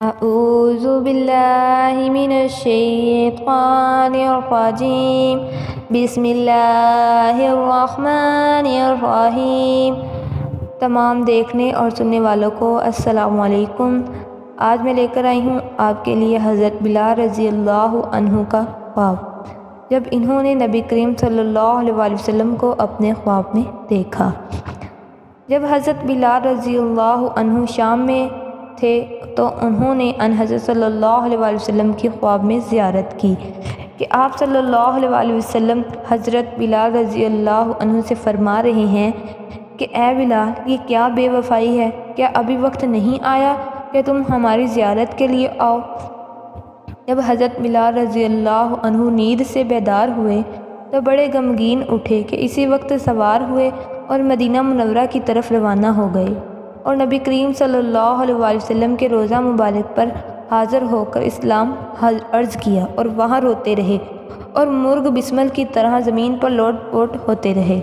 أعوذ بالله من الشيطان الرجيم بسم الرحمن الرحیم۔ تمام دیکھنے اور سننے والوں کو السلام علیکم۔ آج میں لے کر آئی ہوں آپ کے لیے حضرت بلال رضی اللہ عنہ کا خواب، جب انہوں نے نبی کریم صلی اللہ علیہ وسلم کو اپنے خواب میں دیکھا۔ جب حضرت بلال رضی اللہ عنہ شام میں تھے تو انہوں نے ان حضرت صلی اللہ علیہ وسلم کی خواب میں زیارت کی کہ آپ صلی اللہ علیہ وسلم حضرت بلال رضی اللہ عنہ سے فرما رہے ہیں کہ اے بلال، یہ کیا بے وفائی ہے؟ کیا ابھی وقت نہیں آیا کہ تم ہماری زیارت کے لیے آؤ؟ جب حضرت بلال رضی اللہ عنہ نیند سے بیدار ہوئے تو بڑے غمگین اٹھے کہ اسی وقت سوار ہوئے اور مدینہ منورہ کی طرف روانہ ہو گئے، اور نبی کریم صلی اللہ علیہ وسلم کے روضہ مبارک پر حاضر ہو کر اسلام عرض کیا اور وہاں روتے رہے اور مرغ بسمل کی طرح زمین پر لوٹ پوٹ ہوتے رہے۔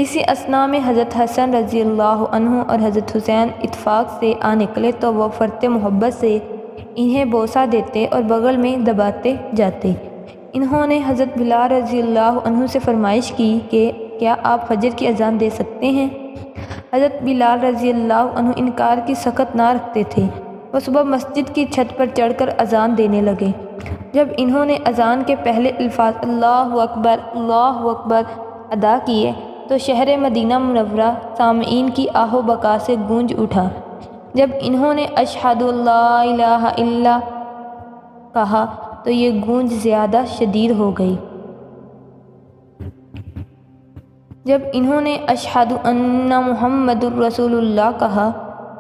اسی اثناء میں حضرت حسن رضی اللہ عنہ اور حضرت حسین اتفاق سے آ نکلے تو وہ فرط محبت سے انہیں بوسہ دیتے اور بغل میں دباتے جاتے۔ انہوں نے حضرت بلال رضی اللہ عنہ سے فرمائش کی کہ کیا آپ فجر کی اذان دے سکتے ہیں؟ حضرت بلال رضی اللہ عنہ انکار کی سخت نہ رکھتے تھے۔ وہ صبح مسجد کی چھت پر چڑھ کر اذان دینے لگے۔ جب انہوں نے اذان کے پہلے الفاظ اللہ اکبر ادا کیے تو شہر مدینہ منورہ سامعین کی آہ و بکا سے گونج اٹھا۔ جب انہوں نے اشہد لا الہ الا کہا تو یہ گونج زیادہ شدید ہو گئی۔ جب انہوں نے اشہد ان محمد الرسول اللہ کہا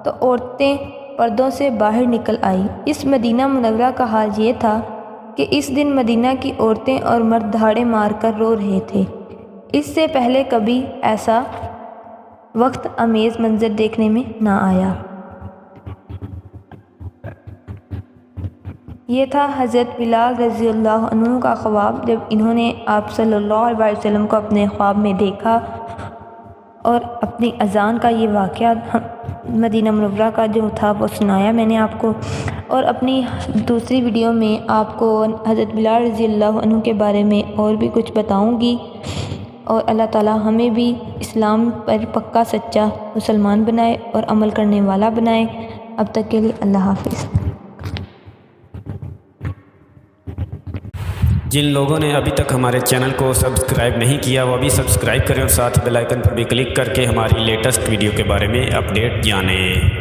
تو عورتیں پردوں سے باہر نکل آئیں۔ اس مدینہ منورہ کا حال یہ تھا کہ اس دن مدینہ کی عورتیں اور مرد دھاڑے مار کر رو رہے تھے۔ اس سے پہلے کبھی ایسا وقت امیز منظر دیکھنے میں نہ آیا۔ یہ تھا حضرت بلال رضی اللہ عنہ کا خواب، جب انہوں نے آپ صلی اللہ علیہ وسلم کو اپنے خواب میں دیکھا اور اپنی اذان کا یہ واقعہ مدینہ منورہ کا جو تھا وہ سنایا میں نے آپ کو، اور اپنی دوسری ویڈیو میں آپ کو حضرت بلال رضی اللہ عنہ کے بارے میں اور بھی کچھ بتاؤں گی، اور اللہ تعالی ہمیں بھی اسلام پر پکا سچا مسلمان بنائے اور عمل کرنے والا بنائے۔ اب تک کے لیے اللہ حافظ۔ جن لوگوں نے ابھی تک ہمارے چینل کو سبسکرائب نہیں کیا وہ ابھی سبسکرائب کریں اور ساتھ بیل آئیکن پر بھی کلک کر کے ہماری لیٹسٹ ویڈیو کے بارے میں اپڈیٹ جانیں۔